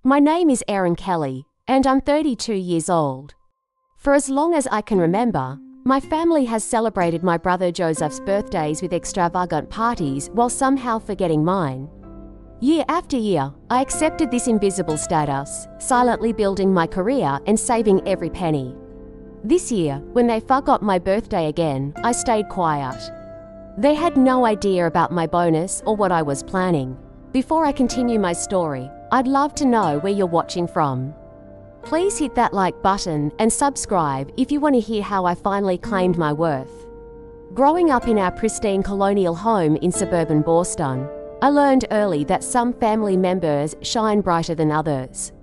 My name is Erin Kelly, and I'm 32 years old. For as long as I can remember, my family has celebrated my brother Joseph's birthdays with extravagant parties while somehow forgetting mine. Year after year, I accepted this invisible status, silently building my career and saving every penny. This year, when they forgot my birthday again, I stayed quiet. They had no idea about my bonus or what I was planning. Before I continue my story, I'd love to know where you're watching from. Please hit that like button and subscribe if you want to hear how I finally claimed my worth. Growing up in our pristine colonial home in suburban Boston, I learned early that some family members shine brighter than others.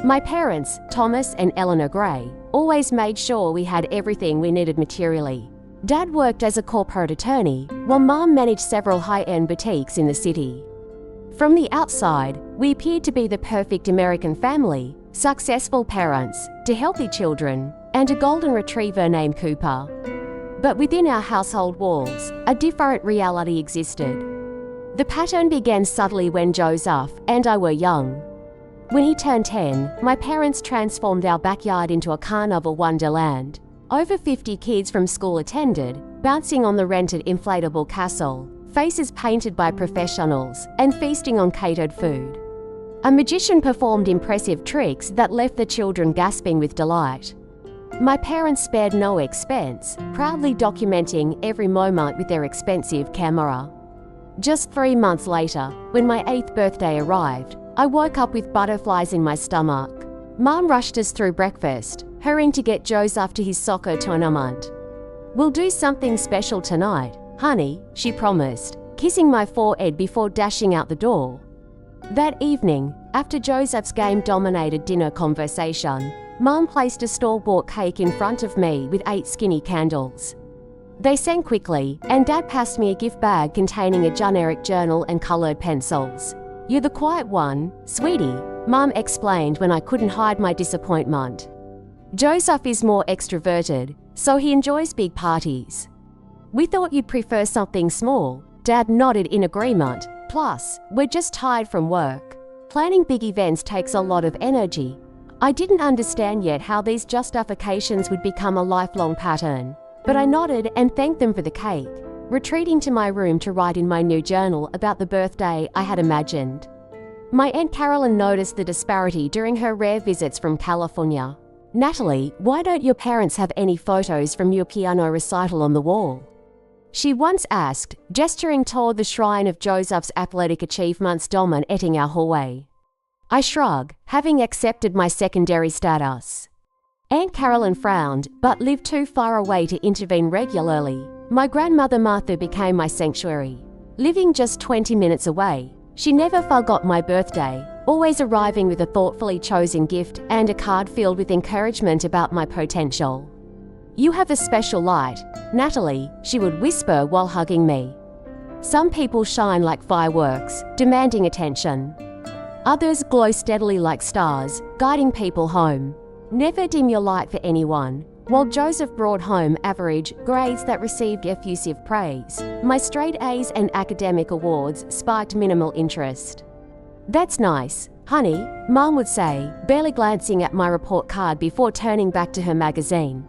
My parents, Thomas and Eleanor Gray, always made sure we had everything we needed materially. Dad worked as a corporate attorney, while Mom managed several high-end boutiques in the city. From the outside, we appeared to be the perfect American family, successful parents, to healthy children, and a golden retriever named Cooper. But within our household walls, a different reality existed. The pattern began subtly when Joseph and I were young. When he turned 10, my parents transformed our backyard into a carnival wonderland. Over 50 kids from school attended, bouncing on the rented inflatable castle, faces painted by professionals, and feasting on catered food. A magician performed impressive tricks that left the children gasping with delight. My parents spared no expense, proudly documenting every moment with their expensive camera. Just 3 months later, when my 8th birthday arrived, I woke up with butterflies in my stomach. Mom rushed us through breakfast, hurrying to get Joseph to his soccer tournament. "We'll do something special tonight, honey," she promised, kissing my forehead before dashing out the door. That evening, after Joseph's game-dominated dinner conversation, Mom placed a store-bought cake in front of me with 8 skinny candles. They sang quickly, and Dad passed me a gift bag containing a generic journal and colored pencils. "You're the quiet one, sweetie," Mom explained when I couldn't hide my disappointment. "Joseph is more extroverted, so he enjoys big parties." "We thought you'd prefer something small," Dad nodded in agreement. "Plus, we're just tired from work. Planning big events takes a lot of energy." I didn't understand yet how these justifications would become a lifelong pattern, but I nodded and thanked them for the cake, retreating to my room to write in my new journal about the birthday I had imagined. My Aunt Carolyn noticed the disparity during her rare visits from California. "Natalie, why don't your parents have any photos from your piano recital on the wall?" she once asked, gesturing toward the shrine of Joseph's athletic achievements dominating our hallway. I shrugged, having accepted my secondary status. Aunt Carolyn frowned, but lived too far away to intervene regularly. My grandmother Martha became my sanctuary. Living just 20 minutes away, she never forgot my birthday, always arriving with a thoughtfully chosen gift and a card filled with encouragement about my potential. "You have a special light, Natalie," she would whisper while hugging me. "Some people shine like fireworks, demanding attention. Others glow steadily like stars, guiding people home. Never dim your light for anyone." While Joseph brought home average grades that received effusive praise, my straight A's and academic awards sparked minimal interest. "That's nice, honey," Mom would say, barely glancing at my report card before turning back to her magazine.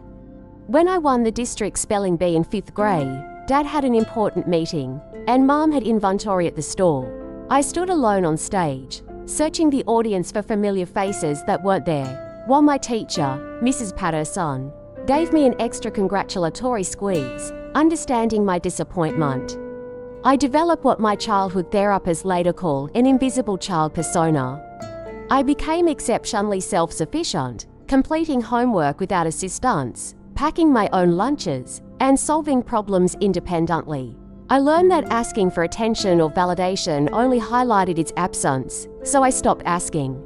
When I won the district spelling bee in 5th grade, Dad had an important meeting, and Mom had inventory at the store. I stood alone on stage, searching the audience for familiar faces that weren't there, while my teacher, Mrs. Patterson, gave me an extra congratulatory squeeze, understanding my disappointment. I developed what my childhood therapists later called an invisible child persona. I became exceptionally self-sufficient, completing homework without assistance, packing my own lunches, and solving problems independently. I learned that asking for attention or validation only highlighted its absence, so I stopped asking.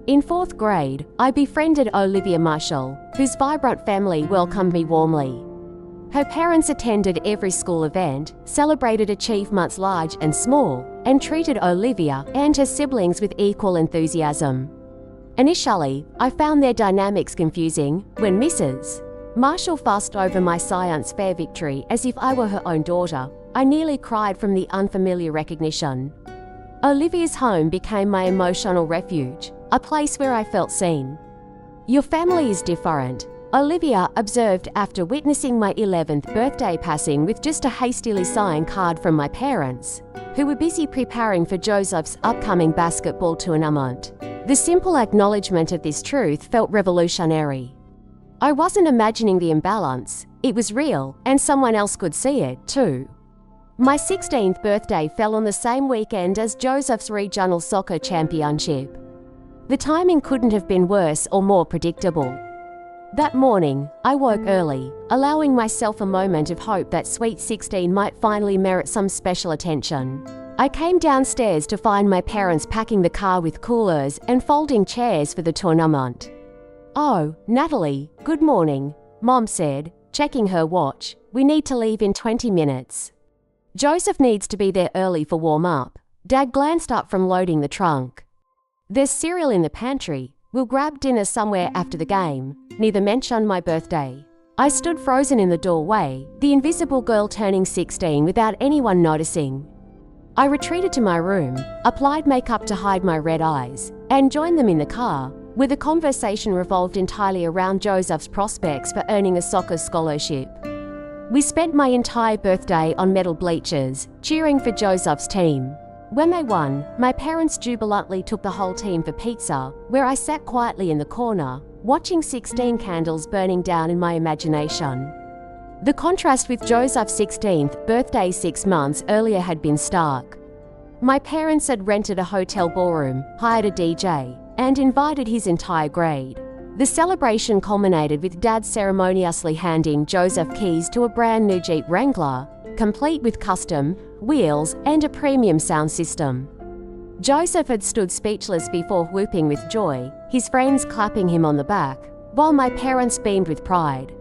In 4th grade, I befriended Olivia Marshall, whose vibrant family welcomed me warmly. Her parents attended every school event, celebrated achievements large and small, and treated Olivia and her siblings with equal enthusiasm. Initially, I found their dynamics confusing when Mrs. Marshall fussed over my science fair victory as if I were her own daughter. I nearly cried from the unfamiliar recognition. Olivia's home became my emotional refuge, a place where I felt seen. "Your family is different," Olivia observed after witnessing my 11th birthday passing with just a hastily signed card from my parents, who were busy preparing for Joseph's upcoming basketball tournament. The simple acknowledgement of this truth felt revolutionary. I wasn't imagining the imbalance, it was real, and someone else could see it, too. My 16th birthday fell on the same weekend as Joseph's regional soccer championship. The timing couldn't have been worse or more predictable. That morning, I woke early, allowing myself a moment of hope that Sweet 16 might finally merit some special attention. I came downstairs to find my parents packing the car with coolers and folding chairs for the tournament. "Oh, Natalie, good morning," Mom said, checking her watch. "We need to leave in 20 minutes. Joseph needs to be there early for warm-up." Dad glanced up from loading the trunk. "There's cereal in the pantry. We'll grab dinner somewhere after the game." Neither mentioned my birthday. I stood frozen in the doorway, the invisible girl turning 16 without anyone noticing. I retreated to my room, applied makeup to hide my red eyes, and joined them in the car, where the conversation revolved entirely around Joseph's prospects for earning a soccer scholarship. We spent my entire birthday on metal bleachers, cheering for Joseph's team. When they won, my parents jubilantly took the whole team for pizza, where I sat quietly in the corner, watching 16 candles burning down in my imagination. The contrast with Joseph's 16th birthday 6 months earlier had been stark. My parents had rented a hotel ballroom, hired a DJ, and invited his entire grade. The celebration culminated with Dad ceremoniously handing Joseph keys to a brand new Jeep Wrangler, complete with custom wheels and a premium sound system. Joseph had stood speechless before whooping with joy, his friends clapping him on the back, while my parents beamed with pride.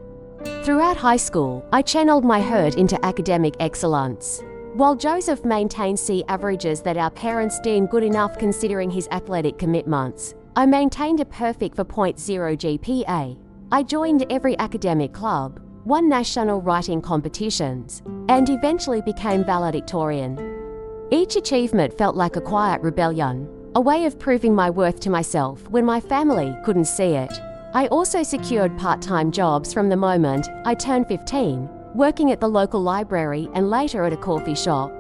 Throughout high school, I channeled my hurt into academic excellence. While Joseph maintained C averages that our parents deemed good enough considering his athletic commitments, I maintained a perfect 4.0 GPA. I joined every academic club, won national writing competitions, and eventually became valedictorian. Each achievement felt like a quiet rebellion, a way of proving my worth to myself when my family couldn't see it. I also secured part-time jobs from the moment I turned 15, working at the local library and later at a coffee shop.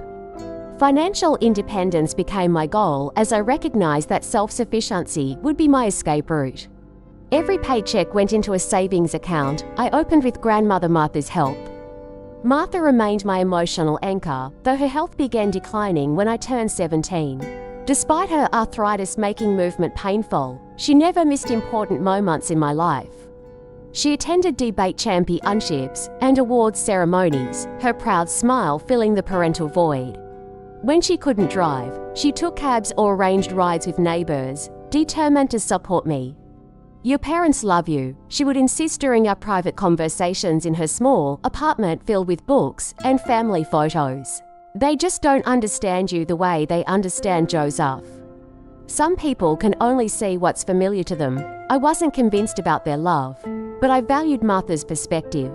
Financial independence became my goal as I recognized that self-sufficiency would be my escape route. Every paycheck went into a savings account I opened with grandmother Martha's help. Martha remained my emotional anchor, though her health began declining when I turned 17. Despite her arthritis making movement painful, she never missed important moments in my life. She attended debate championships and awards ceremonies, her proud smile filling the parental void. When she couldn't drive, she took cabs or arranged rides with neighbors, determined to support me. "Your parents love you," she would insist during our private conversations in her small apartment filled with books and family photos. "They just don't understand you the way they understand Joseph." Some people can only see what's familiar to them. I wasn't convinced about their love, but I valued Martha's perspective.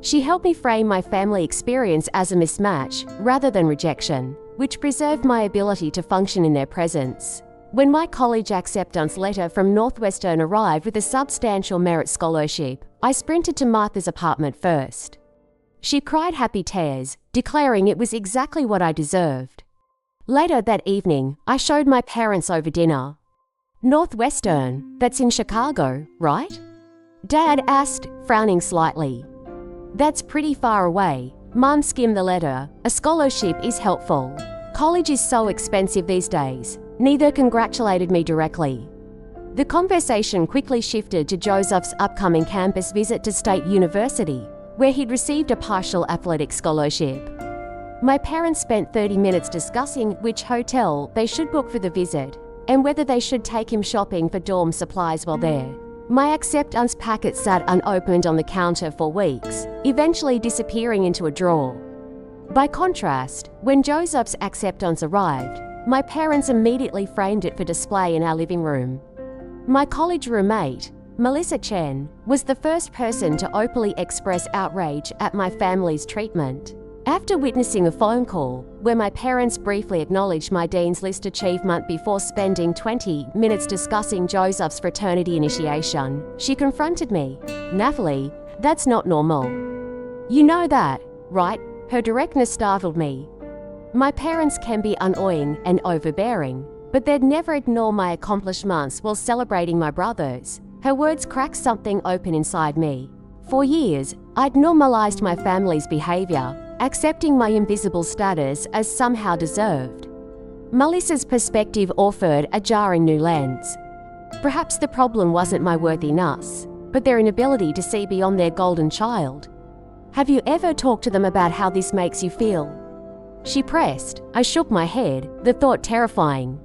She helped me frame my family experience as a mismatch rather than rejection, which preserved my ability to function in their presence. When my college acceptance letter from Northwestern arrived with a substantial merit scholarship, I sprinted to Martha's apartment first. She cried happy tears, declaring it was exactly what I deserved. Later that evening, I showed my parents over dinner. "Northwestern, that's in Chicago, right?" Dad asked, frowning slightly. "That's pretty far away." Mum skimmed the letter. "A scholarship is helpful. College is so expensive these days." Neither congratulated me directly. The conversation quickly shifted to Joseph's upcoming campus visit to State University, where he'd received a partial athletic scholarship. My parents spent 30 minutes discussing which hotel they should book for the visit and whether they should take him shopping for dorm supplies while there. My acceptance packet sat unopened on the counter for weeks, eventually disappearing into a drawer. By contrast, when Joseph's acceptance arrived, my parents immediately framed it for display in our living room. My college roommate, Melissa Chen, was the first person to openly express outrage at my family's treatment. After witnessing a phone call where my parents briefly acknowledged my Dean's List achievement before spending 20 minutes discussing Joseph's fraternity initiation, she confronted me. "Natalie, that's not normal. You know that, right?" Her directness startled me. My parents can be annoying and overbearing, but they'd never ignore my accomplishments while celebrating my brothers. Her words cracked something open inside me. For years, I'd normalized my family's behavior, accepting my invisible status as somehow deserved. Melissa's perspective offered a jarring new lens. Perhaps the problem wasn't my worthiness, but their inability to see beyond their golden child. "Have you ever talked to them about how this makes you feel?" she pressed. I shook my head, the thought terrifying.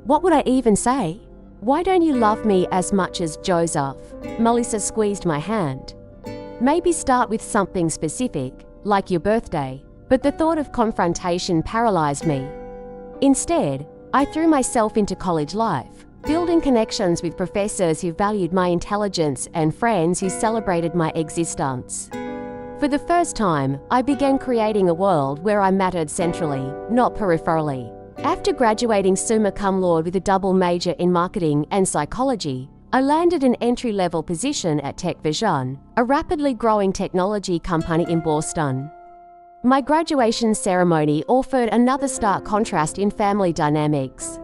What would I even say? "Why don't you love me as much as Joseph?" Melissa squeezed my hand. "Maybe start with something specific, like your birthday," but the thought of confrontation paralyzed me. Instead, I threw myself into college life, building connections with professors who valued my intelligence and friends who celebrated my existence. For the first time, I began creating a world where I mattered centrally, not peripherally. After graduating summa cum laude with a double major in marketing and psychology, I landed an entry-level position at Tech Vision, a rapidly growing technology company in Boston. My graduation ceremony offered another stark contrast in family dynamics.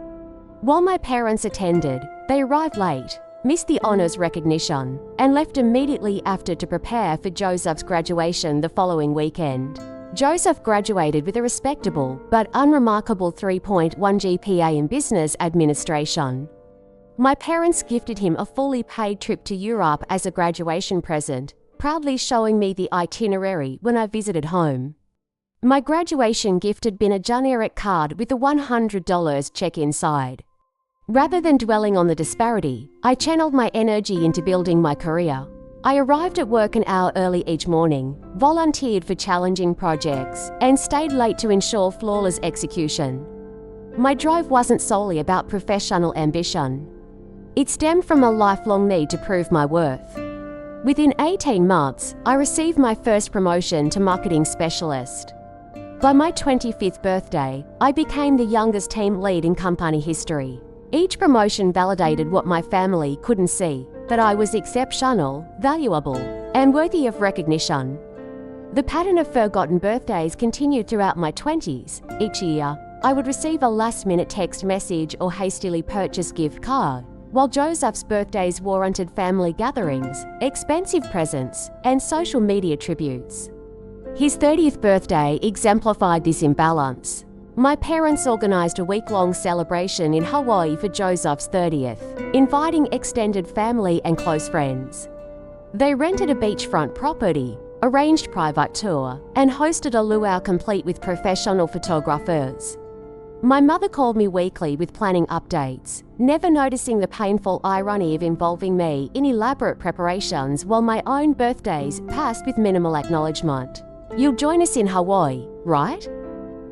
While my parents attended, they arrived late, missed the honors recognition, and left immediately after to prepare for Joseph's graduation the following weekend. Joseph graduated with a respectable but unremarkable 3.1 GPA in business administration. My parents gifted him a fully paid trip to Europe as a graduation present, proudly showing me the itinerary when I visited home. My graduation gift had been a generic card with a $100 check inside. Rather than dwelling on the disparity, I channeled my energy into building my career. I arrived at work an hour early each morning, volunteered for challenging projects, and stayed late to ensure flawless execution. My drive wasn't solely about professional ambition. It stemmed from a lifelong need to prove my worth. Within 18 months, I received my first promotion to marketing specialist. By my 25th birthday, I became the youngest team lead in company history. Each promotion validated what my family couldn't see, that I was exceptional, valuable, and worthy of recognition. The pattern of forgotten birthdays continued throughout my 20s. Each year, I would receive a last-minute text message or hastily purchased gift card, while Joseph's birthdays warranted family gatherings, expensive presents, and social media tributes. His 30th birthday exemplified this imbalance. My parents organized a week-long celebration in Hawaii for Joseph's 30th, inviting extended family and close friends. They rented a beachfront property, arranged private tour, and hosted a luau complete with professional photographers. My mother called me weekly with planning updates, never noticing the painful irony of involving me in elaborate preparations while my own birthdays passed with minimal acknowledgement. "You'll join us in Hawaii, right?"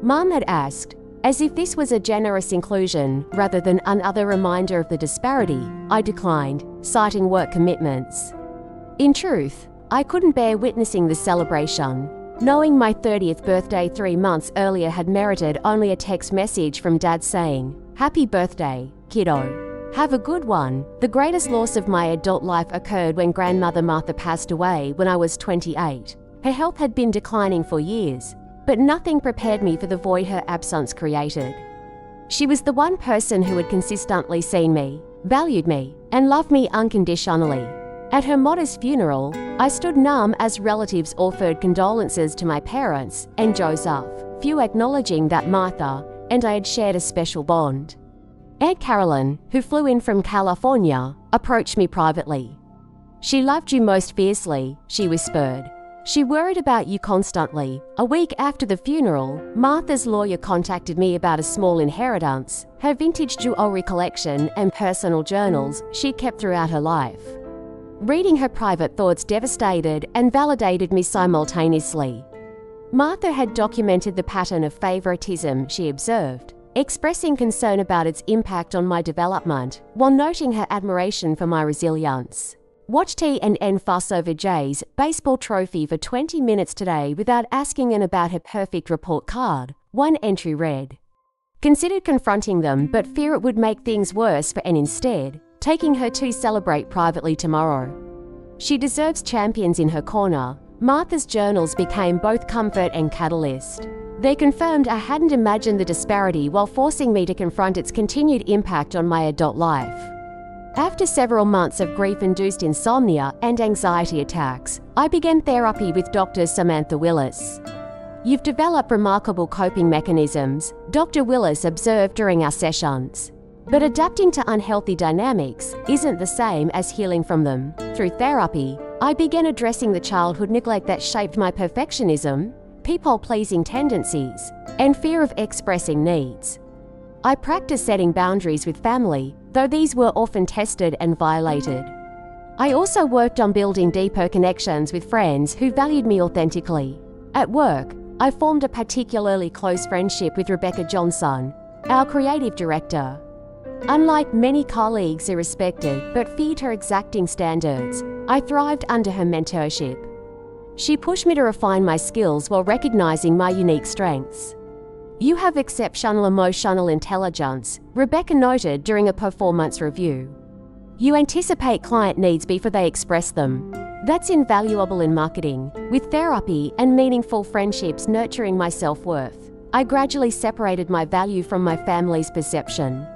Mum had asked, as if this was a generous inclusion rather than another reminder of the disparity. I declined, citing work commitments. In truth, I couldn't bear witnessing the celebration, knowing my 30th birthday 3 months earlier had merited only a text message from Dad saying, "Happy birthday, kiddo. Have a good one." The greatest loss of my adult life occurred when grandmother Martha passed away when I was 28. Her health had been declining for years, but nothing prepared me for the void her absence created. She was the one person who had consistently seen me, valued me, and loved me unconditionally. At her modest funeral, I stood numb as relatives offered condolences to my parents and Joseph, few acknowledging that Martha and I had shared a special bond. Aunt Carolyn, who flew in from California, approached me privately. "She loved you most fiercely," she whispered. "She worried about you constantly." A week after the funeral, Martha's lawyer contacted me about a small inheritance, her vintage jewelry collection, and personal journals she'd kept throughout her life. Reading her private thoughts devastated and validated me simultaneously. Martha had documented the pattern of favoritism she observed, expressing concern about its impact on my development, while noting her admiration for my resilience. Watch T&N fuss over Jay's baseball trophy for 20 minutes today without asking Ann about her perfect report card. One entry read, "Considered confronting them, but fear it would make things worse for Ann instead, taking her to celebrate privately tomorrow. She deserves champions in her corner." Martha's journals became both comfort and catalyst. They confirmed I hadn't imagined the disparity while forcing me to confront its continued impact on my adult life. After several months of grief-induced insomnia and anxiety attacks, I began therapy with Dr. Samantha Willis. "You've developed remarkable coping mechanisms," Dr. Willis observed during our sessions. "But adapting to unhealthy dynamics isn't the same as healing from them." Through therapy, I began addressing the childhood neglect that shaped my perfectionism, people-pleasing tendencies, and fear of expressing needs. I practiced setting boundaries with family, though these were often tested and violated. I also worked on building deeper connections with friends who valued me authentically. At work, I formed a particularly close friendship with Rebecca Johnson, our creative director. Unlike many colleagues who respected but feared her exacting standards, I thrived under her mentorship. She pushed me to refine my skills while recognizing my unique strengths. "You have exceptional emotional intelligence," Rebecca noted during a performance review. "You anticipate client needs before they express them. That's invaluable in marketing." With therapy and meaningful friendships nurturing my self-worth, I gradually separated my value from my family's perception.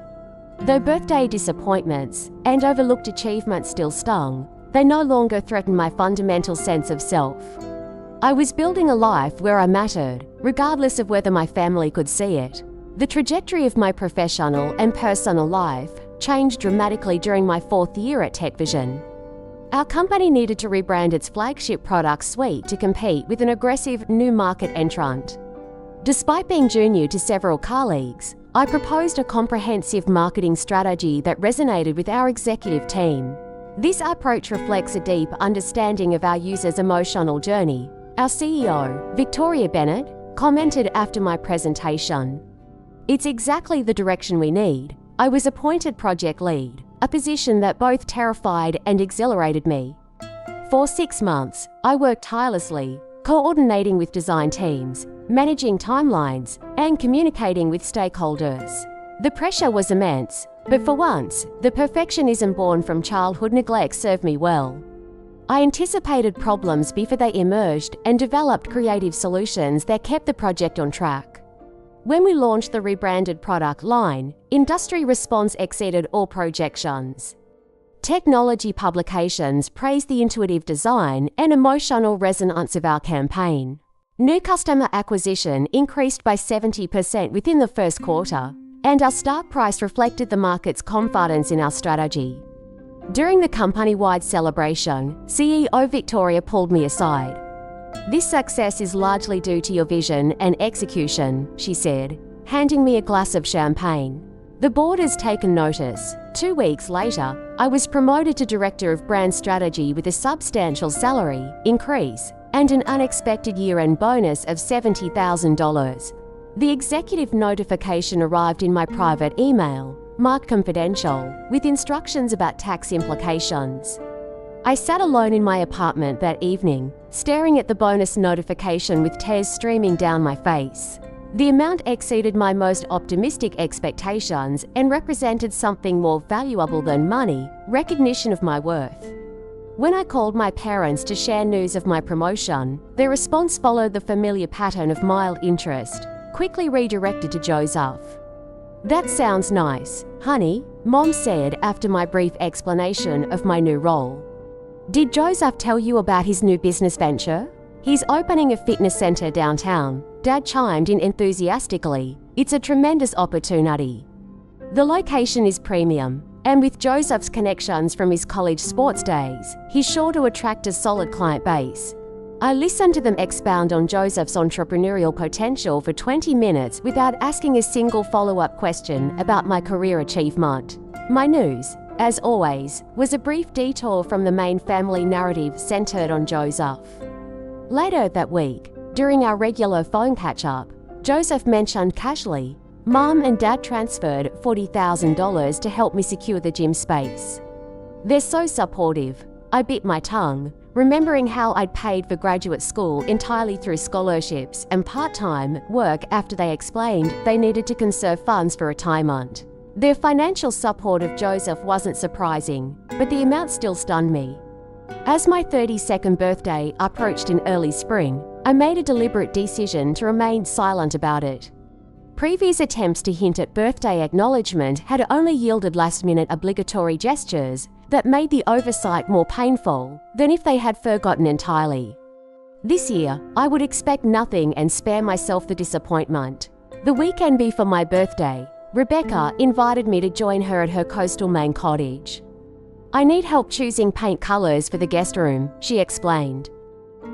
Though birthday disappointments and overlooked achievements still stung, they no longer threatened my fundamental sense of self. I was building a life where I mattered, regardless of whether my family could see it. The trajectory of my professional and personal life changed dramatically during my 4th year at TechVision. Our company needed to rebrand its flagship product suite to compete with an aggressive new market entrant. Despite being junior to several colleagues, I proposed a comprehensive marketing strategy that resonated with our executive team. This approach reflects a deep understanding of our users' emotional journey. Our CEO, Victoria Bennett, commented after my presentation, "It's exactly the direction we need." I was appointed project lead, a position that both terrified and exhilarated me. For 6 months, I worked tirelessly, coordinating with design teams, managing timelines, and communicating with stakeholders. The pressure was immense, but for once, the perfectionism born from childhood neglect served me well. I anticipated problems before they emerged and developed creative solutions that kept the project on track. When we launched the rebranded product line, industry response exceeded all projections. Technology publications praised the intuitive design and emotional resonance of our campaign. New customer acquisition increased by 70% within the first quarter, and our stock price reflected the market's confidence in our strategy. During the company-wide celebration, CEO Victoria pulled me aside. "This success is largely due to your vision and execution," she said, handing me a glass of champagne. "The board has taken notice." 2 weeks later, I was promoted to Director of Brand Strategy with a substantial salary increase and an unexpected year-end bonus of $70,000. The executive notification arrived in my private email, marked confidential, with instructions about tax implications. I sat alone in my apartment that evening, staring at the bonus notification with tears streaming down my face. The amount exceeded my most optimistic expectations and represented something more valuable than money, recognition of my worth. When I called my parents to share news of my promotion, their response followed the familiar pattern of mild interest, quickly redirected to Joseph. "That sounds nice, honey," Mom said after my brief explanation of my new role. "Did Joseph tell you about his new business venture?" "He's opening a fitness center downtown," Dad chimed in enthusiastically. "It's a tremendous opportunity. The location is premium, and with Joseph's connections from his college sports days, he's sure to attract a solid client base." I listened to them expound on Joseph's entrepreneurial potential for 20 minutes without asking a single follow-up question about my career achievement. My news, as always, was a brief detour from the main family narrative centered on Joseph. Later that week, during our regular phone catch-up, Joseph mentioned casually, "Mom and Dad transferred $40,000 to help me secure the gym space. They're so supportive. I bit my tongue, remembering how I'd paid for graduate school entirely through scholarships and part-time work after they explained they needed to conserve funds for retirement. Their financial support of Joseph wasn't surprising, but the amount still stunned me. As my 32nd birthday approached in early spring, I made a deliberate decision to remain silent about it. Previous attempts to hint at birthday acknowledgement had only yielded last-minute obligatory gestures that made the oversight more painful than if they had forgotten entirely. This year, I would expect nothing and spare myself the disappointment. The weekend before my birthday, Rebecca invited me to join her at her coastal Maine cottage. "I need help choosing paint colours for the guest room," she explained.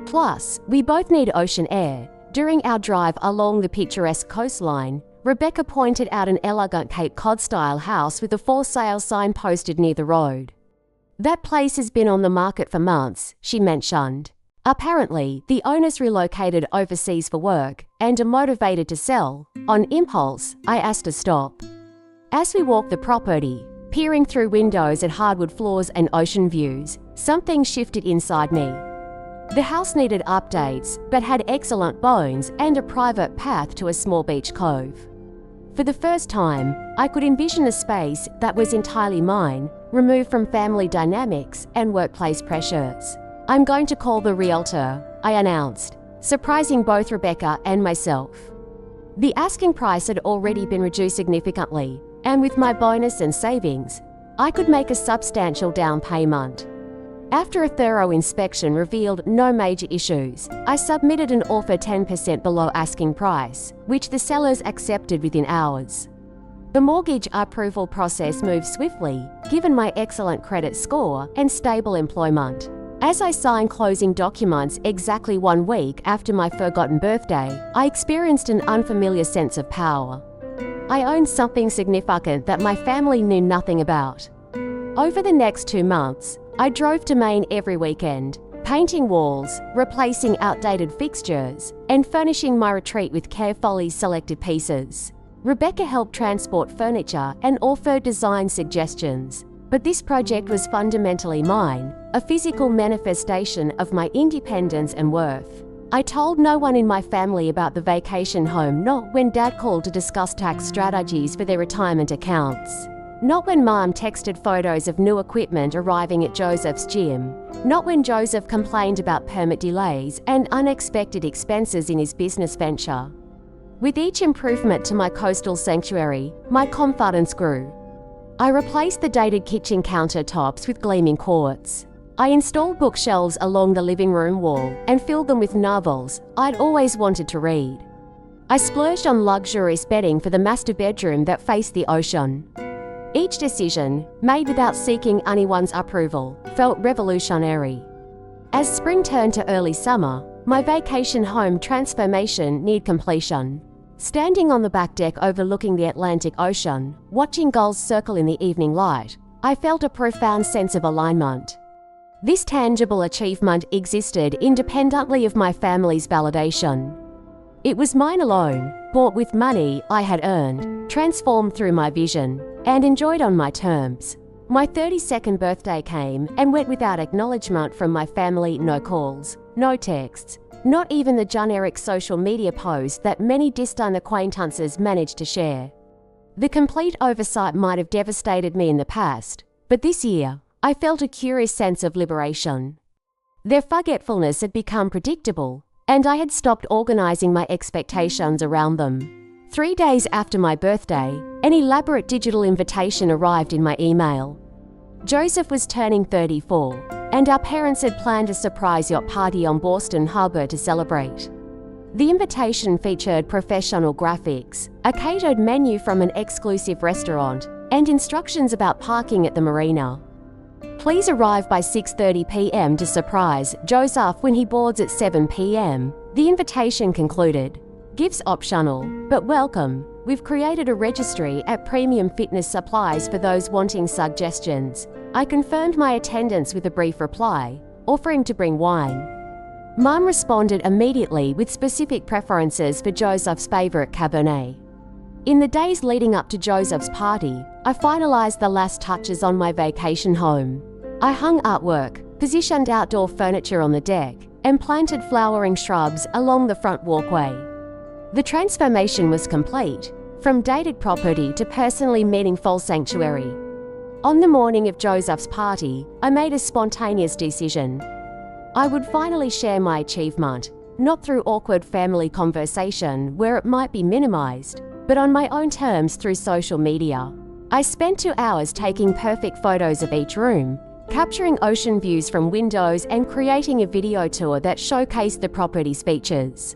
"Plus, we both need ocean air." During our drive along the picturesque coastline, Rebecca pointed out an elegant Cape Cod-style house with a for sale sign posted near the road. "That place has been on the market for months," she mentioned. Apparently, the owners relocated overseas for work and are motivated to sell. On impulse, I asked to stop. As we walked the property, peering through windows at hardwood floors and ocean views, something shifted inside me. The house needed updates, but had excellent bones and a private path to a small beach cove. For the first time, I could envision a space that was entirely mine, removed from family dynamics and workplace pressures. "I'm going to call the realtor," I announced, surprising both Rebecca and myself. The asking price had already been reduced significantly, and with my bonus and savings, I could make a substantial down payment. After a thorough inspection revealed no major issues, I submitted an offer 10% below asking price, which the sellers accepted within hours. The mortgage approval process moved swiftly, given my excellent credit score and stable employment. As I signed closing documents exactly 1 week after my forgotten birthday, I experienced an unfamiliar sense of power. I owned something significant that my family knew nothing about. Over the next 2 months, I drove to Maine every weekend, painting walls, replacing outdated fixtures, and furnishing my retreat with carefully selected pieces. Rebecca helped transport furniture and offered design suggestions, but this project was fundamentally mine, a physical manifestation of my independence and worth. I told no one in my family about the vacation home, not when Dad called to discuss tax strategies for their retirement accounts. Not when Mom texted photos of new equipment arriving at Joseph's gym. Not when Joseph complained about permit delays and unexpected expenses in his business venture. With each improvement to my coastal sanctuary, my confidence grew. I replaced the dated kitchen countertops with gleaming quartz. I installed bookshelves along the living room wall and filled them with novels I'd always wanted to read. I splurged on luxurious bedding for the master bedroom that faced the ocean. Each decision, made without seeking anyone's approval, felt revolutionary. As spring turned to early summer, my vacation home transformation neared completion. Standing on the back deck overlooking the Atlantic Ocean, watching gulls circle in the evening light, I felt a profound sense of alignment. This tangible achievement existed independently of my family's validation. It was mine alone, bought with money I had earned, transformed through my vision, and enjoyed on my terms. My 32nd birthday came and went without acknowledgement from my family. No calls, no texts, not even the generic social media post that many distant acquaintances managed to share. The complete oversight might have devastated me in the past, but this year, I felt a curious sense of liberation. Their forgetfulness had become predictable, and I had stopped organizing my expectations around them. 3 days after my birthday, an elaborate digital invitation arrived in my email. Joseph was turning 34, and our parents had planned a surprise yacht party on Boston Harbor to celebrate. The invitation featured professional graphics, a catered menu from an exclusive restaurant, and instructions about parking at the marina. Please arrive by 6:30 p.m. to surprise Joseph when he boards at 7 p.m. The invitation concluded. Gifts optional, but welcome. We've created a registry at Premium Fitness Supplies for those wanting suggestions. I confirmed my attendance with a brief reply, offering to bring wine. Mum responded immediately with specific preferences for Joseph's favourite Cabernet. In the days leading up to Joseph's party, I finalised the last touches on my vacation home. I hung artwork, positioned outdoor furniture on the deck, and planted flowering shrubs along the front walkway. The transformation was complete, from dated property to personally meaningful sanctuary. On the morning of Joseph's party, I made a spontaneous decision. I would finally share my achievement, not through awkward family conversation where it might be minimized, but on my own terms through social media. I spent 2 hours taking perfect photos of each room, capturing ocean views from windows and creating a video tour that showcased the property's features.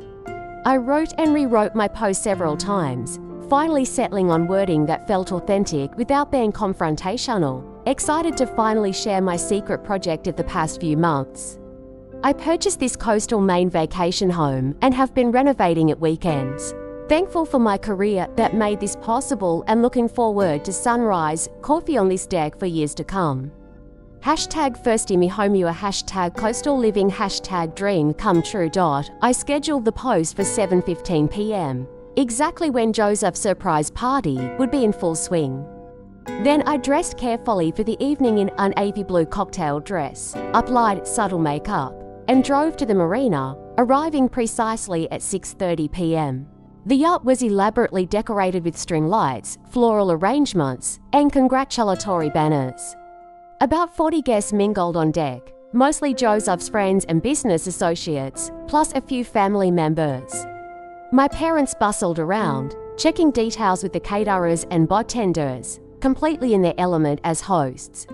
I wrote and rewrote my post several times, finally settling on wording that felt authentic without being confrontational, excited to finally share my secret project of the past few months. I purchased this coastal Maine vacation home and have been renovating it weekends. Thankful for my career that made this possible and looking forward to sunrise, coffee on this deck for years to come. #FirstImiHomeua, #coastal-living, #dream come true. I scheduled the post for 7:15 p.m, exactly when Joseph's surprise party would be in full swing. Then I dressed carefully for the evening in an navy blue cocktail dress, applied subtle makeup, and drove to the marina, arriving precisely at 6:30 p.m. The yacht was elaborately decorated with string lights, floral arrangements, and congratulatory banners. About 40 guests mingled on deck, mostly Joseph's friends and business associates, plus a few family members. My parents bustled around, checking details with the caterers and bartenders, completely in their element as hosts.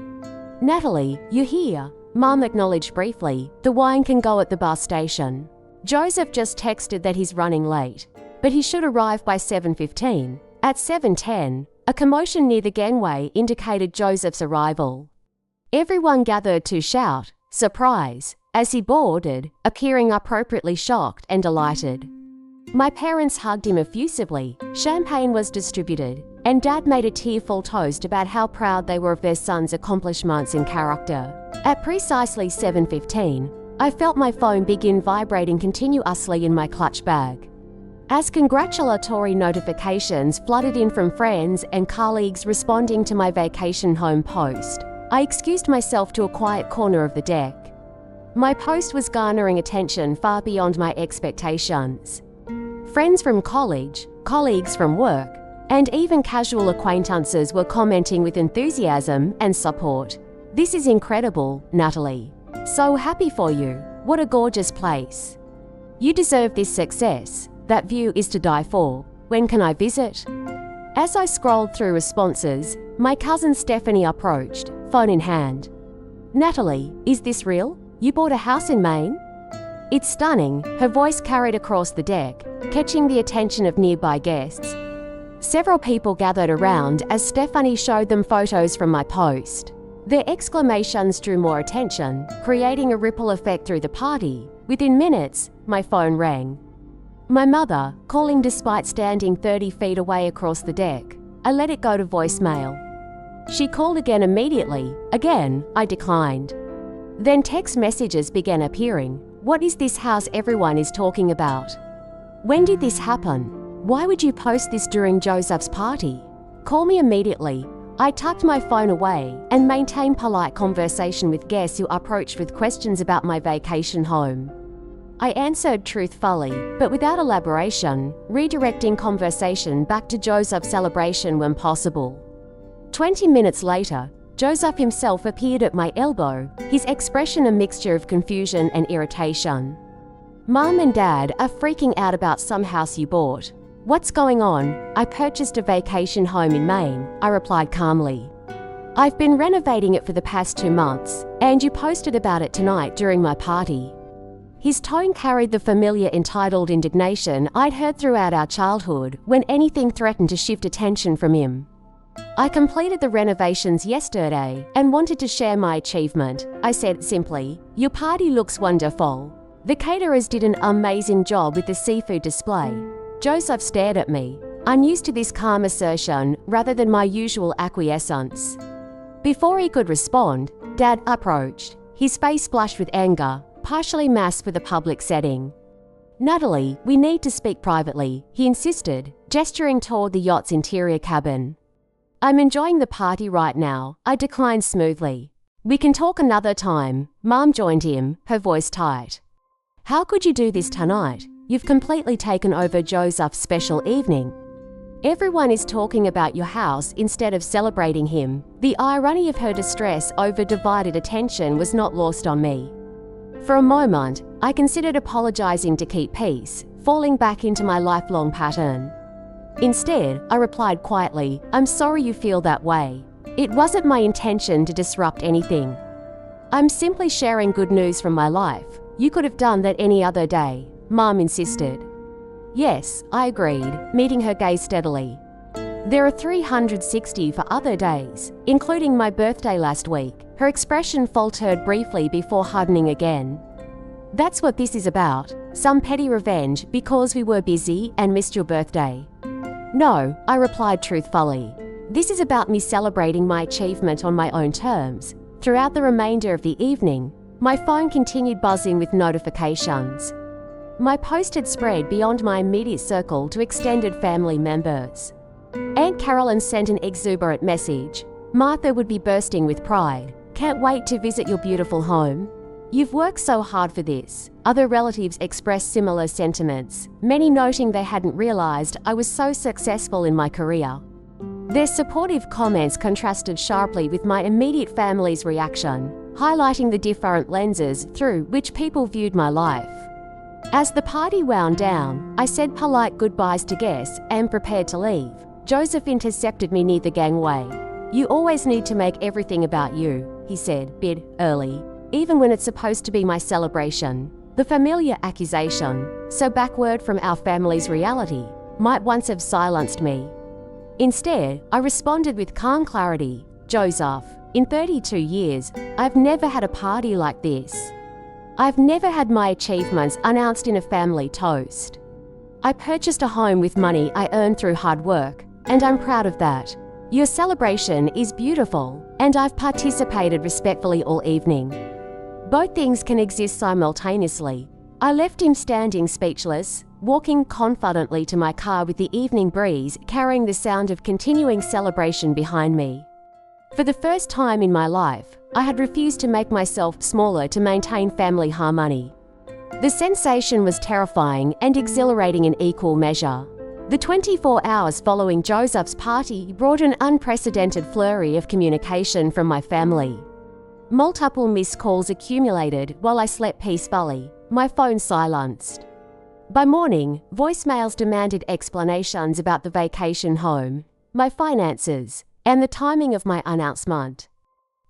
"Natalie, you here?" Mum acknowledged briefly. "The wine can go at the bus station." Joseph just texted that he's running late, but he should arrive by 7:15. At 7:10, a commotion near the gangway indicated Joseph's arrival. Everyone gathered to shout, "Surprise!" as he boarded, appearing appropriately shocked and delighted. My parents hugged him effusively, champagne was distributed, and Dad made a tearful toast about how proud they were of their son's accomplishments and character. At precisely 7:15, I felt my phone begin vibrating continuously in my clutch bag. As congratulatory notifications flooded in from friends and colleagues responding to my vacation home post, I excused myself to a quiet corner of the deck. My post was garnering attention far beyond my expectations. Friends from college, colleagues from work, and even casual acquaintances were commenting with enthusiasm and support. "This is incredible, Natalie. So happy for you. What a gorgeous place. You deserve this success. That view is to die for. When can I visit?" As I scrolled through responses, my cousin Stephanie approached, phone in hand. "Natalie, is this real? You bought a house in Maine?" "It's stunning," her voice carried across the deck, catching the attention of nearby guests. Several people gathered around as Stephanie showed them photos from my post. Their exclamations drew more attention, creating a ripple effect through the party. Within minutes, my phone rang. My mother, calling despite standing 30 feet away across the deck. I let it go to voicemail. She called again immediately. Again, I declined. Then text messages began appearing. "What is this house everyone is talking about? When did this happen? Why would you post this during Joseph's party? Call me immediately." I tucked my phone away and maintained polite conversation with guests who approached with questions about my vacation home. I answered truthfully, but without elaboration, redirecting conversation back to Joseph's celebration when possible. 20 minutes later, Joseph himself appeared at my elbow, his expression a mixture of confusion and irritation. "Mum and Dad are freaking out about some house you bought. What's going on?" "I purchased a vacation home in Maine," I replied calmly. "I've been renovating it for the past 2 months, and you posted about it tonight during my party." His tone carried the familiar entitled indignation I'd heard throughout our childhood when anything threatened to shift attention from him. "I completed the renovations yesterday and wanted to share my achievement," I said simply. "Your party looks wonderful. The caterers did an amazing job with the seafood display." Joseph stared at me, unused to this calm assertion rather than my usual acquiescence. Before he could respond, Dad approached, his face flushed with anger, partially masked for the public setting. "Natalie, we need to speak privately," he insisted, gesturing toward the yacht's interior cabin. "I'm enjoying the party right now," I declined smoothly. "We can talk another time." Mom joined him, her voice tight. "How could you do this tonight? You've completely taken over Joseph's special evening. Everyone is talking about your house instead of celebrating him." The irony of her distress over divided attention was not lost on me. For a moment, I considered apologizing to keep peace, falling back into my lifelong pattern. Instead, I replied quietly, "I'm sorry you feel that way. It wasn't my intention to disrupt anything. I'm simply sharing good news from my life. You could have done that any other day," Mom insisted. "Yes," I agreed, meeting her gaze steadily. "There are 360 for other days, including my birthday last week." Her expression faltered briefly before hardening again. "That's what this is about, some petty revenge because we were busy and missed your birthday." "No," I replied truthfully. "This is about me celebrating my achievement on my own terms." Throughout the remainder of the evening, my phone continued buzzing with notifications. My post had spread beyond my immediate circle to extended family members. Aunt Carolyn sent an exuberant message. "Martha would be bursting with pride. Can't wait to visit your beautiful home. You've worked so hard for this." Other relatives expressed similar sentiments, many noting they hadn't realized I was so successful in my career. Their supportive comments contrasted sharply with my immediate family's reaction, highlighting the different lenses through which people viewed my life. As the party wound down, I said polite goodbyes to guests and prepared to leave. Joseph intercepted me near the gangway. "You always need to make everything about you," he said, bit early, "even when it's supposed to be my celebration." The familiar accusation, so backward from our family's reality, might once have silenced me. Instead, I responded with calm clarity, "Joseph, in 32 years, I've never had a party like this. I've never had my achievements announced in a family toast. I purchased a home with money I earned through hard work, and I'm proud of that. Your celebration is beautiful, and I've participated respectfully all evening." Both things can exist simultaneously. I left him standing speechless, walking confidently to my car with the evening breeze carrying the sound of continuing celebration behind me. For the first time in my life, I had refused to make myself smaller to maintain family harmony. The sensation was terrifying and exhilarating in equal measure. The 24 hours following Joseph's party brought an unprecedented flurry of communication from my family. Multiple missed calls accumulated while I slept peacefully, my phone silenced. By morning, voicemails demanded explanations about the vacation home, my finances, and the timing of my announcement.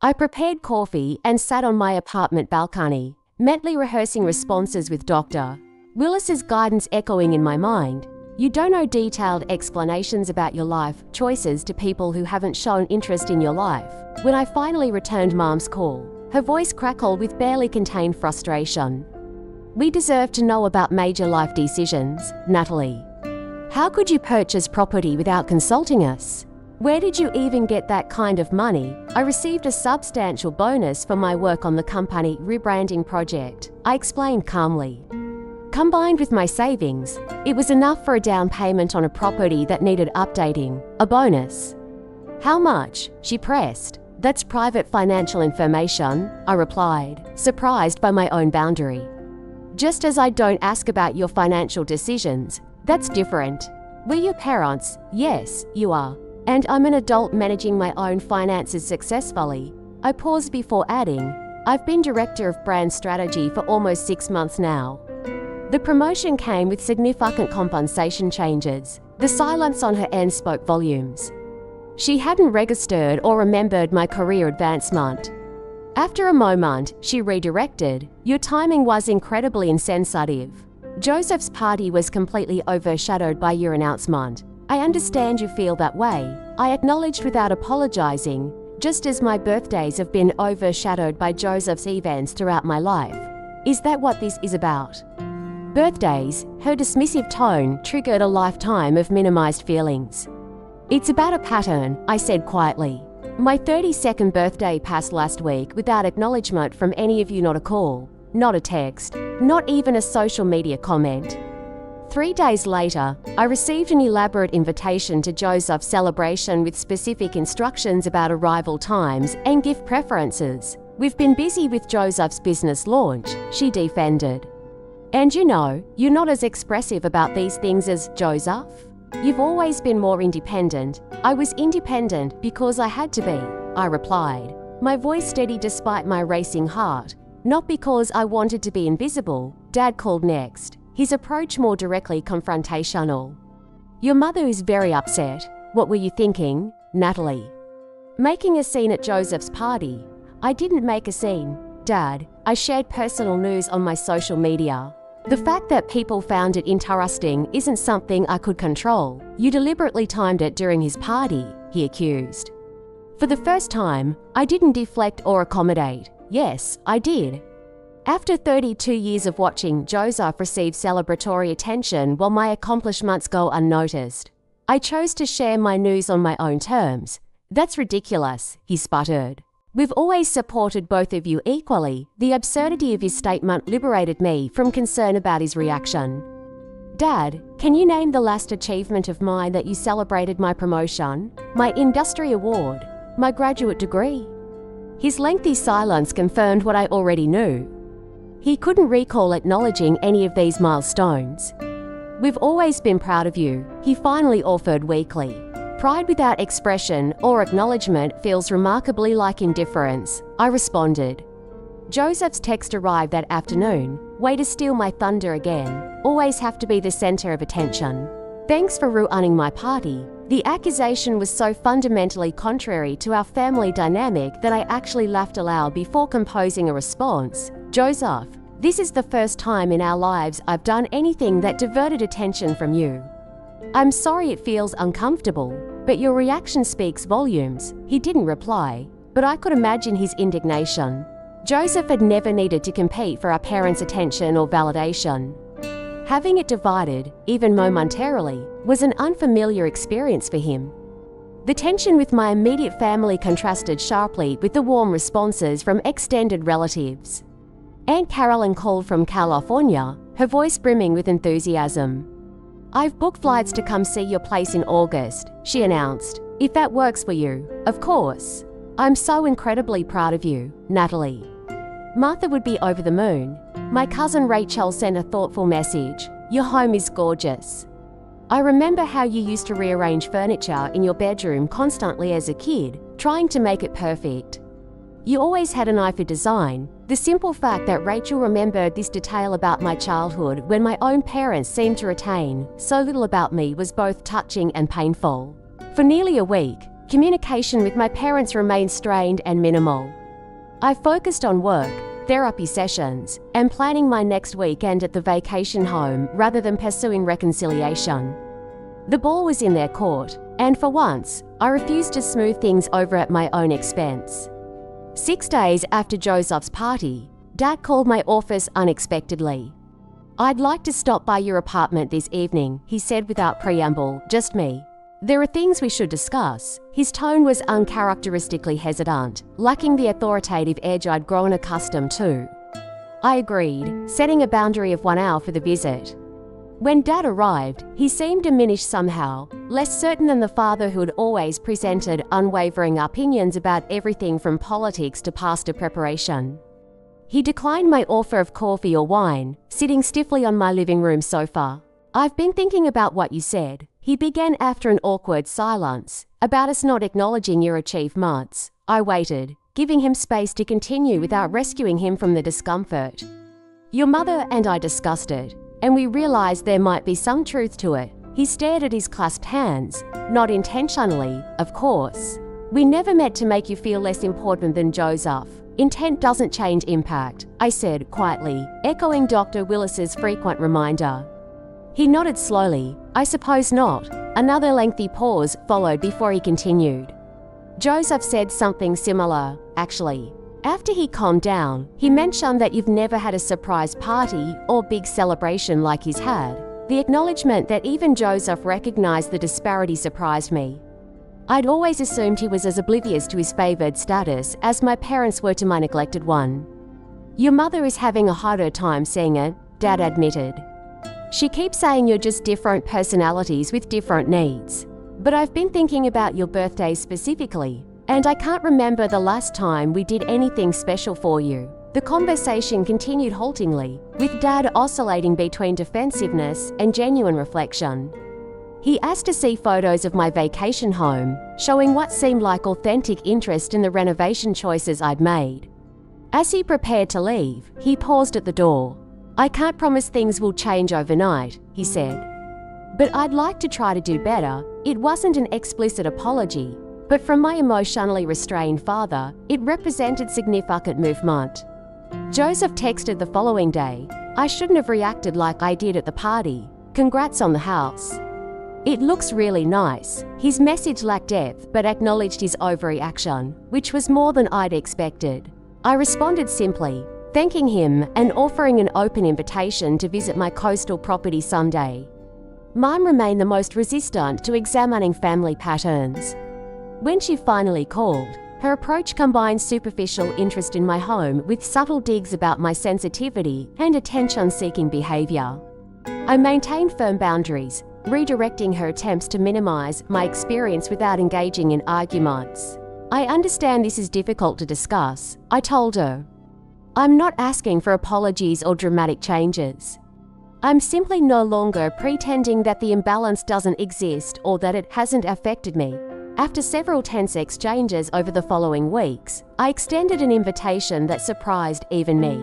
I prepared coffee and sat on my apartment balcony, mentally rehearsing responses with Dr. Willis's guidance echoing in my mind. "You don't owe detailed explanations about your life choices to people who haven't shown interest in your life." When I finally returned Mom's call, her voice crackled with barely contained frustration. "We deserve to know about major life decisions, Natalie. How could you purchase property without consulting us? Where did you even get that kind of money?" I received a substantial bonus for my work on the company rebranding project, I explained calmly. Combined with my savings, it was enough for a down payment on a property that needed updating, a bonus. "How much?" she pressed. "That's private financial information," I replied, surprised by my own boundary. "Just as I don't ask about your financial decisions, that's different. We're your parents, yes, you are. And I'm an adult managing my own finances successfully." I paused before adding, "I've been director of brand strategy for almost 6 months now." The promotion came with significant compensation changes. The silence on her end spoke volumes. She hadn't registered or remembered my career advancement. After a moment, she redirected, "Your timing was incredibly insensitive. Joseph's party was completely overshadowed by your announcement. I understand you feel that way," I acknowledged without apologizing, "just as my birthdays have been overshadowed by Joseph's events throughout my life. Is that what this is about?" Birthdays, her dismissive tone triggered a lifetime of minimized feelings. "It's about a pattern," I said quietly. "My 32nd birthday passed last week without acknowledgement from any of you, not a call, not a text, not even a social media comment. 3 days later, I received an elaborate invitation to Joseph's celebration with specific instructions about arrival times and gift preferences. We've been busy with Joseph's business launch, she defended. And you're not as expressive about these things as Joseph. You've always been more independent. I was independent because I had to be, I replied, my voice steady despite my racing heart. Not because I wanted to be invisible, Dad called next, his approach more directly confrontational. Your mother is very upset. What were you thinking, Natalie? Making a scene at Joseph's party. I didn't make a scene, Dad. I shared personal news on my social media. The fact that people found it interesting isn't something I could control. You deliberately timed it during his party, he accused. For the first time, I didn't deflect or accommodate. Yes, I did. After 32 years of watching Joseph receive celebratory attention while my accomplishments go unnoticed, I chose to share my news on my own terms. That's ridiculous, he sputtered. We've always supported both of you equally. The absurdity of his statement liberated me from concern about his reaction. Dad, can you name the last achievement of mine that you celebrated? My promotion, my industry award, my graduate degree? His lengthy silence confirmed what I already knew. He couldn't recall acknowledging any of these milestones. We've always been proud of you, he finally offered weakly. Pride without expression or acknowledgement feels remarkably like indifference, I responded. Joseph's text arrived that afternoon. Way to steal my thunder again. Always have to be the center of attention. Thanks for ruining my party. The accusation was so fundamentally contrary to our family dynamic that I actually laughed aloud before composing a response. Joseph, this is the first time in our lives I've done anything that diverted attention from you. I'm sorry it feels uncomfortable, but your reaction speaks volumes. He didn't reply, but I could imagine his indignation. Joseph had never needed to compete for our parents' attention or validation. Having it divided, even momentarily, was an unfamiliar experience for him. The tension with my immediate family contrasted sharply with the warm responses from extended relatives. Aunt Carolyn called from California, her voice brimming with enthusiasm. I've booked flights to come see your place in August, she announced. If that works for you, of course. I'm so incredibly proud of you, Natalie. Martha would be over the moon. My cousin Rachel sent a thoughtful message. Your home is gorgeous. I remember how you used to rearrange furniture in your bedroom constantly as a kid, trying to make it perfect. You always had an eye for design. The simple fact that Rachel remembered this detail about my childhood when my own parents seemed to retain so little about me was both touching and painful. For nearly a week, communication with my parents remained strained and minimal. I focused on work, therapy sessions, and planning my next weekend at the vacation home rather than pursuing reconciliation. The ball was in their court, and for once, I refused to smooth things over at my own expense. 6 days after Joseph's party, Dad called my office unexpectedly. I'd like to stop by your apartment this evening, he said without preamble, just me. There are things we should discuss. His tone was uncharacteristically hesitant, lacking the authoritative edge I'd grown accustomed to. I agreed, setting a boundary of 1 hour for the visit. When Dad arrived, he seemed diminished somehow, less certain than the father who had always presented unwavering opinions about everything from politics to pasta preparation. He declined my offer of coffee or wine, sitting stiffly on my living room sofa. I've been thinking about what you said, he began after an awkward silence, about us not acknowledging your achievements. I waited, giving him space to continue without rescuing him from the discomfort. Your mother and I discussed it, and we realized there might be some truth to it. He stared at his clasped hands, not intentionally, of course. We never meant to make you feel less important than Joseph. Intent doesn't change impact, I said quietly, echoing Dr. Willis's frequent reminder. He nodded slowly. I suppose not. Another lengthy pause followed before he continued. Joseph said something similar, actually. After he calmed down, he mentioned that you've never had a surprise party or big celebration like he's had. The acknowledgement that even Joseph recognized the disparity surprised me. I'd always assumed he was as oblivious to his favored status as my parents were to my neglected one. Your mother is having a harder time seeing it, Dad admitted. She keeps saying you're just different personalities with different needs. But I've been thinking about your birthday specifically, And I can't remember the last time we did anything special for you." The conversation continued haltingly, with Dad oscillating between defensiveness and genuine reflection. He asked to see photos of my vacation home, showing what seemed like authentic interest in the renovation choices I'd made. As he prepared to leave, he paused at the door. "I can't promise things will change overnight," he said. "But I'd like to try to do better." It wasn't an explicit apology, but from my emotionally restrained father, it represented significant movement. Joseph texted the following day, "I shouldn't have reacted like I did at the party. Congrats on the house. It looks really nice." His message lacked depth but acknowledged his overreaction, which was more than I'd expected. I responded simply, thanking him and offering an open invitation to visit my coastal property someday. Mom remained the most resistant to examining family patterns. When she finally called, her approach combined superficial interest in my home with subtle digs about my sensitivity and attention-seeking behavior. I maintained firm boundaries, redirecting her attempts to minimize my experience without engaging in arguments. "I understand this is difficult to discuss," I told her. "I'm not asking for apologies or dramatic changes. I'm simply no longer pretending that the imbalance doesn't exist or that it hasn't affected me." After several tense exchanges over the following weeks, I extended an invitation that surprised even me.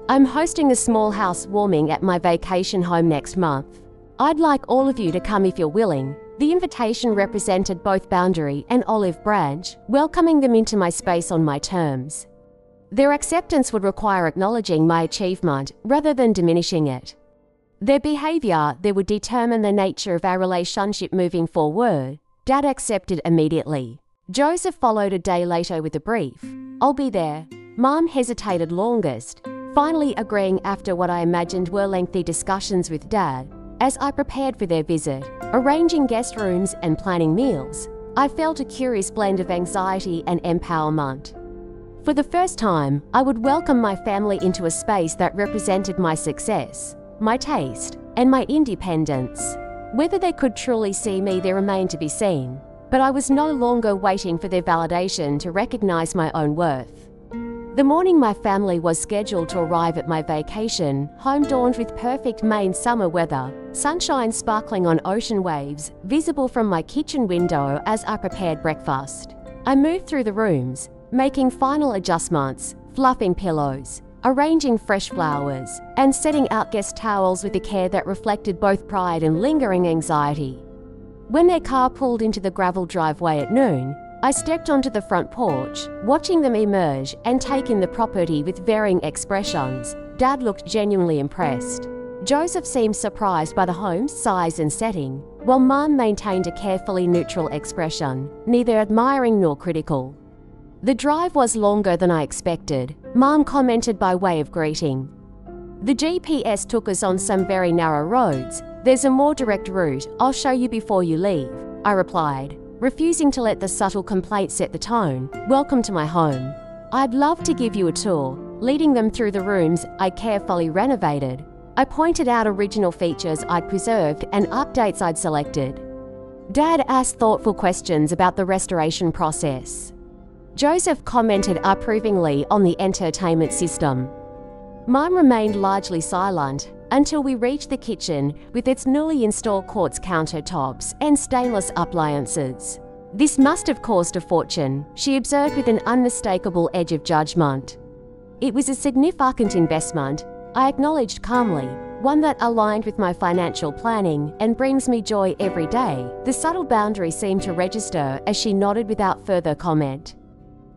"I'm hosting a small housewarming at my vacation home next month. I'd like all of you to come if you're willing." The invitation represented both boundary and olive branch, welcoming them into my space on my terms. Their acceptance would require acknowledging my achievement rather than diminishing it. Their behavior that would determine the nature of our relationship moving forward. Dad accepted immediately. Joseph followed a day later with a brief, "I'll be there." Mom hesitated longest, finally agreeing after what I imagined were lengthy discussions with Dad. As I prepared for their visit, arranging guest rooms and planning meals, I felt a curious blend of anxiety and empowerment. For the first time, I would welcome my family into a space that represented my success, my taste, and my independence. Whether they could truly see me, there remained to be seen, but I was no longer waiting for their validation to recognize my own worth. The morning my family was scheduled to arrive at my vacation home dawned with perfect Maine summer weather, sunshine sparkling on ocean waves, visible from my kitchen window as I prepared breakfast. I moved through the rooms, making final adjustments, fluffing pillows, arranging fresh flowers, and setting out guest towels with a care that reflected both pride and lingering anxiety. When their car pulled into the gravel driveway at noon, I stepped onto the front porch, watching them emerge and take in the property with varying expressions. Dad looked genuinely impressed. Joseph seemed surprised by the home's size and setting, while Mom maintained a carefully neutral expression, neither admiring nor critical. "The drive was longer than I expected," Mom commented by way of greeting. "The GPS took us on some very narrow roads. There's a more direct route I'll show you before you leave," I replied, refusing to let the subtle complaint set the tone. "Welcome to my home. I'd love to give you a tour," leading them through the rooms I carefully renovated. I pointed out original features I'd preserved and updates I'd selected. Dad asked thoughtful questions about the restoration process. Joseph commented approvingly on the entertainment system. Mom remained largely silent until we reached the kitchen with its newly installed quartz countertops and stainless appliances. "This must have cost a fortune," she observed with an unmistakable edge of judgment. "It was a significant investment," I acknowledged calmly, "one that aligned with my financial planning and brings me joy every day." The subtle boundary seemed to register as she nodded without further comment.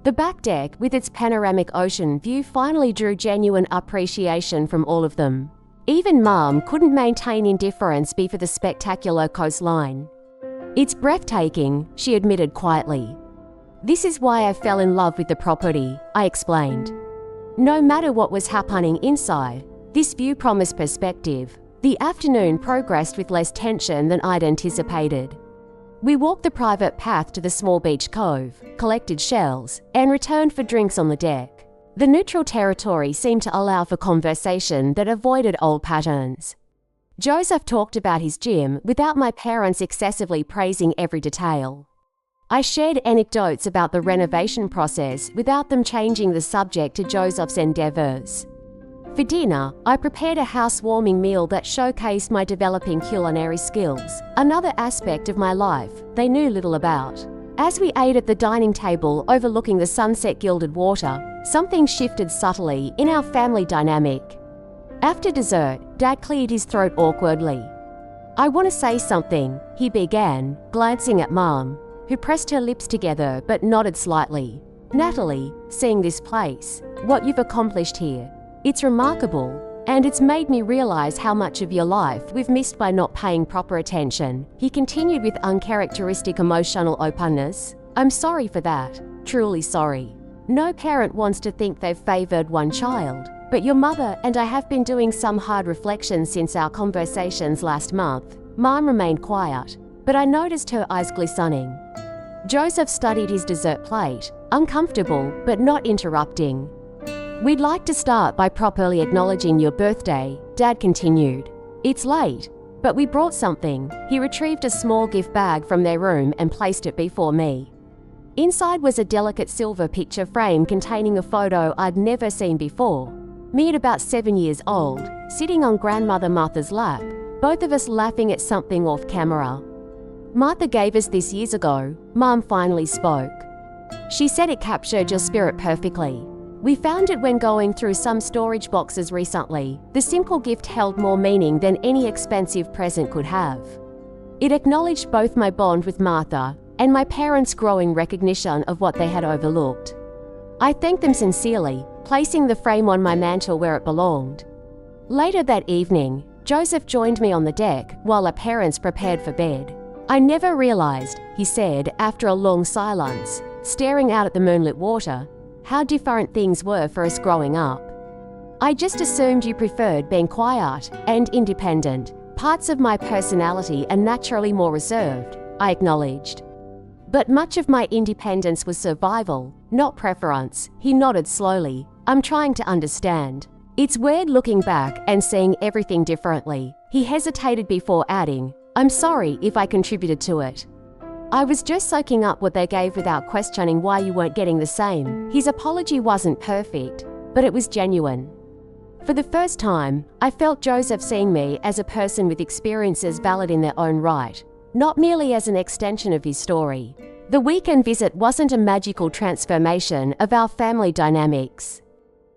The back deck, with its panoramic ocean view, finally drew genuine appreciation from all of them. Even Mom couldn't maintain indifference before the spectacular coastline. "It's breathtaking," she admitted quietly. "This is why I fell in love with the property," I explained. No matter what was happening inside, this view promised perspective. The afternoon progressed with less tension than I'd anticipated. We walked the private path to the small beach cove, collected shells, and returned for drinks on the deck. The neutral territory seemed to allow for conversation that avoided old patterns. Joseph talked about his gym without my parents excessively praising every detail. I shared anecdotes about the renovation process without them changing the subject to Joseph's endeavors. For dinner, I prepared a housewarming meal that showcased my developing culinary skills, another aspect of my life they knew little about. As we ate at the dining table overlooking the sunset-gilded water, something shifted subtly in our family dynamic. After dessert, Dad cleared his throat awkwardly. "I want to say something," he began, glancing at Mum, who pressed her lips together but nodded slightly. "Natalie, seeing this place, what you've accomplished here, it's remarkable, and it's made me realize how much of your life we've missed by not paying proper attention," he continued with uncharacteristic emotional openness. "I'm sorry for that, truly sorry. No parent wants to think they've favored one child, but your mother and I have been doing some hard reflection since our conversations last month." Mom remained quiet, but I noticed her eyes glistening. Joseph studied his dessert plate, uncomfortable but not interrupting. "We'd like to start by properly acknowledging your birthday," Dad continued. "It's late, but we brought something." He retrieved a small gift bag from their room and placed it before me. Inside was a delicate silver picture frame containing a photo I'd never seen before. Me at about 7 years old, sitting on Grandmother Martha's lap, both of us laughing at something off camera. "Martha gave us this years ago," Mom finally spoke. "She said it captured your spirit perfectly. We found it when going through some storage boxes recently. The simple gift held more meaning than any expensive present could have. It acknowledged both my bond with Martha and my parents' growing recognition of what they had overlooked. I thanked them sincerely, placing the frame on my mantel where it belonged. Later that evening, Joseph joined me on the deck while our parents prepared for bed. "I never realized," he said after a long silence, staring out at the moonlit water, "how different things were for us growing up. I just assumed you preferred being quiet and independent. Parts of my personality are naturally more reserved," I acknowledged. "But much of my independence was survival, not preference." He nodded slowly. "I'm trying to understand. It's weird looking back and seeing everything differently." He hesitated before adding, "I'm sorry if I contributed to it. I was just soaking up what they gave without questioning why you weren't getting the same." His apology wasn't perfect, but it was genuine. For the first time, I felt Joseph seeing me as a person with experiences valid in their own right, not merely as an extension of his story. The weekend visit wasn't a magical transformation of our family dynamics.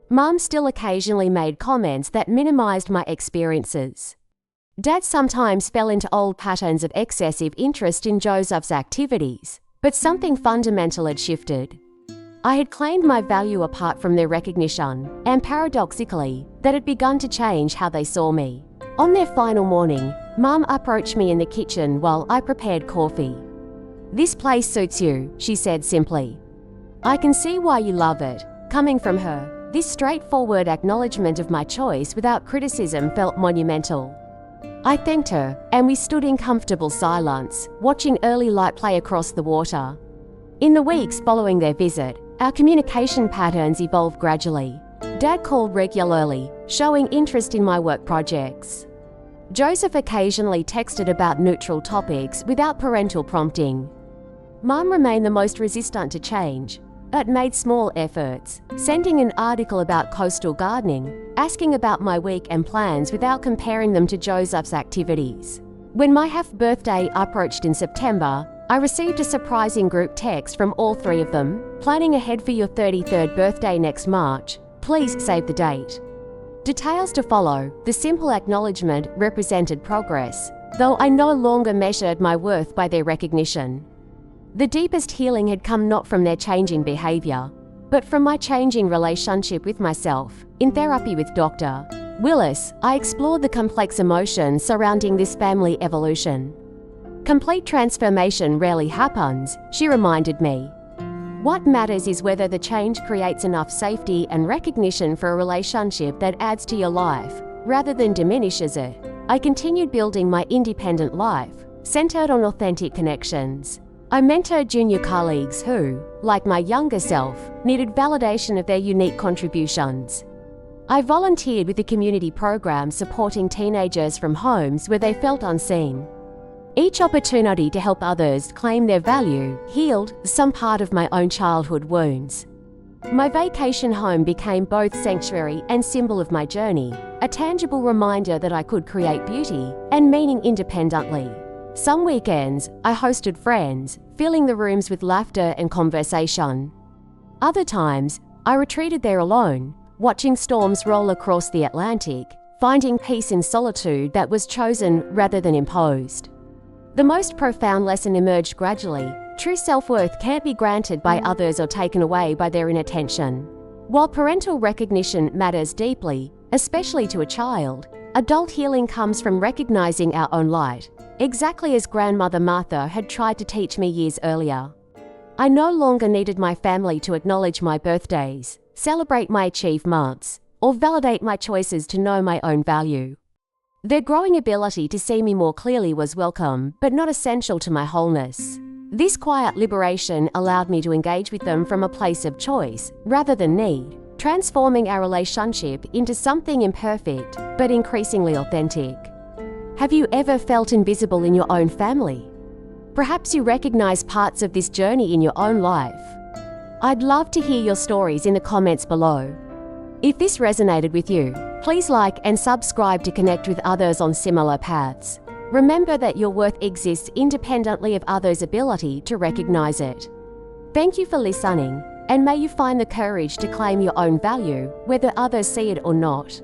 Mum still occasionally made comments that minimized my experiences. Dad sometimes fell into old patterns of excessive interest in Joseph's activities, but something fundamental had shifted. I had claimed my value apart from their recognition, and paradoxically, that had begun to change how they saw me. On their final morning, Mum approached me in the kitchen while I prepared coffee. "This place suits you," she said simply. "I can see why you love it." Coming from her, this straightforward acknowledgement of my choice without criticism felt monumental. I thanked her, and we stood in comfortable silence, watching early light play across the water. In the weeks following their visit, our communication patterns evolved gradually. Dad called regularly, showing interest in my work projects. Joseph occasionally texted about neutral topics without parental prompting. Mum remained the most resistant to change, but made small efforts, sending an article about coastal gardening, asking about my week and plans without comparing them to Joseph's activities. When my half-birthday approached in September, I received a surprising group text from all three of them, "Planning ahead for your 33rd birthday next March. Please save the date." Details to follow. The simple acknowledgement represented progress, though I no longer measured my worth by their recognition. The deepest healing had come not from their changing behavior, but from my changing relationship with myself. In therapy with Dr. Willis, I explored the complex emotions surrounding this family evolution. Complete transformation rarely happens, she reminded me. What matters is whether the change creates enough safety and recognition for a relationship that adds to your life, rather than diminishes it. I continued building my independent life, centered on authentic connections. I mentored junior colleagues who, like my younger self, needed validation of their unique contributions. I volunteered with a community program supporting teenagers from homes where they felt unseen. Each opportunity to help others claim their value healed some part of my own childhood wounds. My vacation home became both sanctuary and symbol of my journey, a tangible reminder that I could create beauty and meaning independently. Some weekends, I hosted friends, filling the rooms with laughter and conversation. Other times, I retreated there alone, watching storms roll across the Atlantic, finding peace in solitude that was chosen rather than imposed. The most profound lesson emerged gradually. True self-worth can't be granted by others or taken away by their inattention. While parental recognition matters deeply, especially to a child, adult healing comes from recognizing our own light, exactly as Grandmother Martha had tried to teach me years earlier. I no longer needed my family to acknowledge my birthdays, celebrate my achievements, or validate my choices to know my own value. Their growing ability to see me more clearly was welcome, but not essential to my wholeness. This quiet liberation allowed me to engage with them from a place of choice rather than need, transforming our relationship into something imperfect but increasingly authentic. Have you ever felt invisible in your own family? Perhaps you recognize parts of this journey in your own life. I'd love to hear your stories in the comments below. If this resonated with you, please like and subscribe to connect with others on similar paths. Remember that your worth exists independently of others' ability to recognize it. Thank you for listening, and may you find the courage to claim your own value, whether others see it or not.